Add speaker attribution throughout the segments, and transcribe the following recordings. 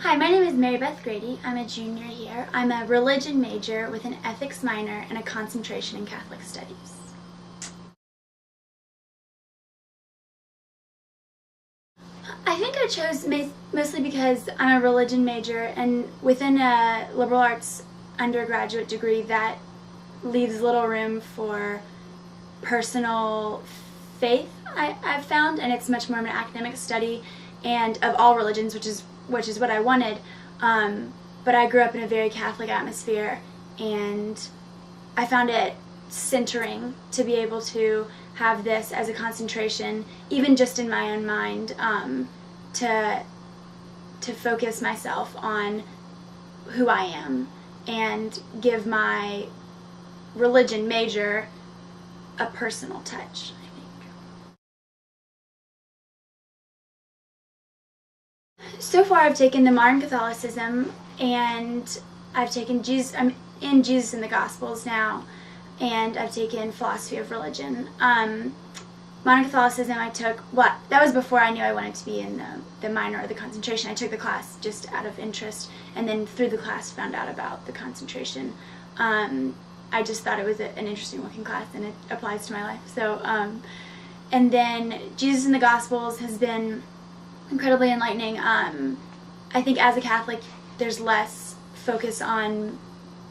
Speaker 1: Hi, my name is Beth Grady. I'm a junior here. I'm a religion major with an ethics minor and a concentration in Catholic studies. I think I chose mostly because I'm a religion major, and within a liberal arts undergraduate degree that leaves little room for personal faith, I've found, and it's much more of an academic study and of all religions, which is what I wanted. But I grew up in a very Catholic atmosphere, and I found it centering to be able to have this as a concentration, even just in my own mind, to focus myself on who I am and give my religion major a personal touch, I think. So far I've taken the modern Catholicism, and I've taken Jesus. I'm in Jesus in the Gospels now, and I've taken philosophy of religion. Modern Catholicism I took, that was before I knew I wanted to be in the minor or the concentration. I took the class just out of interest, and then through the class found out about the concentration. I just thought it was an interesting looking class, and it applies to my life. So, and then Jesus in the Gospels has been incredibly enlightening. I think as a Catholic, there's less focus on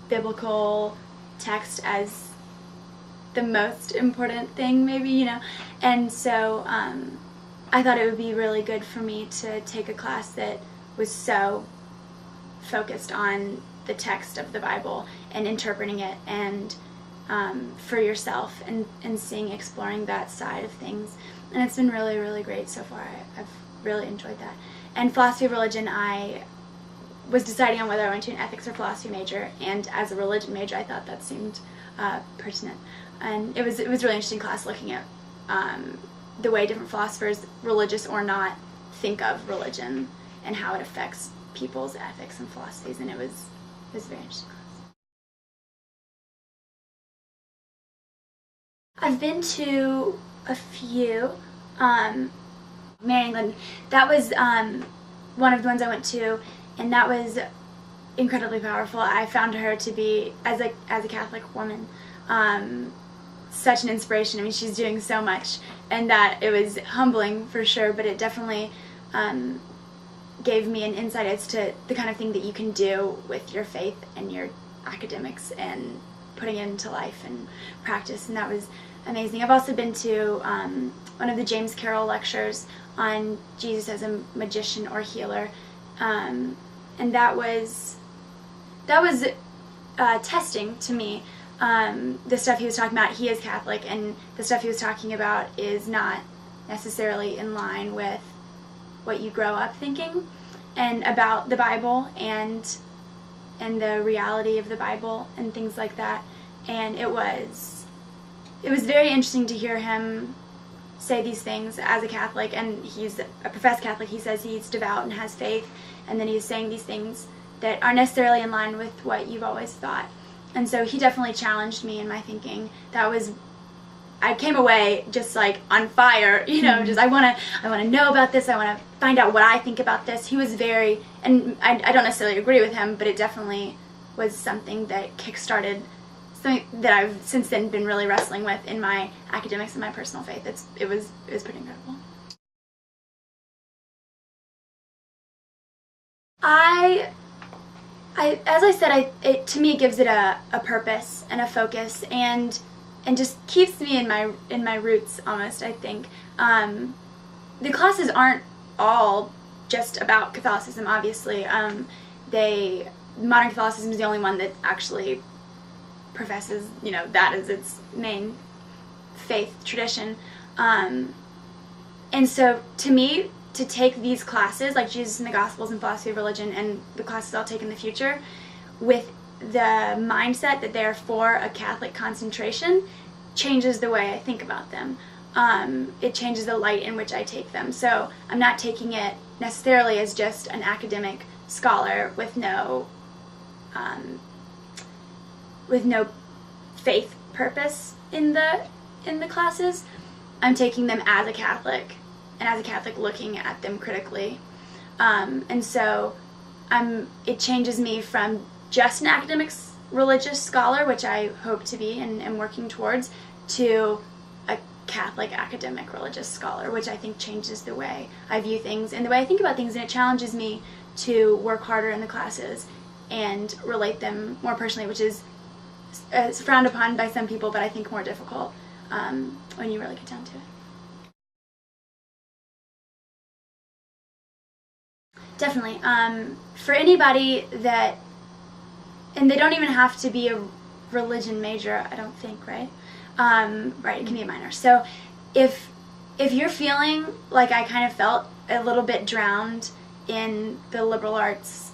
Speaker 1: biblical text as the most important thing, maybe, and so I thought it would be really good for me to take a class that was so focused on the text of the Bible and interpreting it, and for yourself, and exploring that side of things. And it's been really, really great so far. I've really enjoyed that. And philosophy of religion, I was deciding on whether I went to an ethics or philosophy major, and as a religion major I thought that seemed pertinent. And it was a really interesting class, looking at the way different philosophers, religious or not, think of religion and how it affects people's ethics and philosophies, and it was a very interesting class. I've been to a few. Mary England, that was one of the ones I went to, and that was incredibly powerful. I found her to be, as a Catholic woman, such an inspiration. I mean, she's doing so much, and that it was humbling for sure, but it definitely gave me an insight as to the kind of thing that you can do with your faith and your academics and putting it into life and practice, and that was amazing. I've also been to one of the James Carroll lectures on Jesus as a magician or healer, and that was testing to me. The stuff he was talking about, he is Catholic, and the stuff he was talking about is not necessarily in line with what you grow up thinking and about the Bible and the reality of the Bible and things like that. And it was very interesting to hear him say these things as a Catholic, and he's a professed Catholic. He says he's devout and has faith, and then he's saying these things that aren't necessarily in line with what you've always thought. And so he definitely challenged me in my thinking. I came away just like on fire, just I want to know about this. I want to find out what I think about this. He was very, and I don't necessarily agree with him, but it definitely was something that kickstarted something that I've since then been really wrestling with in my academics and my personal faith. It was pretty incredible. As I said, to me it gives it a purpose and a focus, and just keeps me in my roots almost, I think. The classes aren't all just about Catholicism, obviously. Modern Catholicism is the only one that actually professes, that as its main faith tradition. And so to me, to take these classes, like Jesus in the Gospels and philosophy of religion, and the classes I'll take in the future, with the mindset that they're for a Catholic concentration, changes the way I think about them. It changes the light in which I take them. So I'm not taking it necessarily as just an academic scholar with no faith purpose in the classes. I'm taking them as a Catholic, and as a Catholic looking at them critically. And so it changes me from just an academics religious scholar, which I hope to be and am working towards, to a Catholic academic religious scholar, which I think changes the way I view things and the way I think about things, and it challenges me to work harder in the classes and relate them more personally, which is frowned upon by some people, but I think more difficult when you really get down to it. Definitely. For anybody that, and they don't even have to be a religion major, I don't think, right? Right, it can be a minor. So if you're feeling like I kind of felt a little bit drowned in the liberal arts,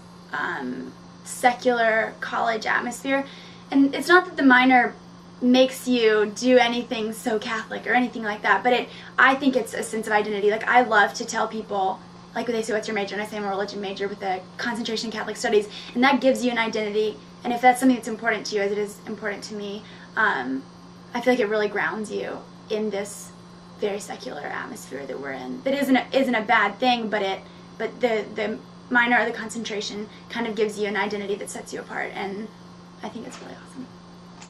Speaker 1: secular college atmosphere, and it's not that the minor makes you do anything so Catholic or anything like that, but I think it's a sense of identity. Like, I love to tell people, like, when they say, what's your major? And I say I'm a religion major with a concentration in Catholic studies, and that gives you an identity. And if that's something that's important to you, as it is important to me, I feel like it really grounds you in this very secular atmosphere that we're in. That isn't a bad thing, but the minor or the concentration kind of gives you an identity that sets you apart, and I think it's really awesome.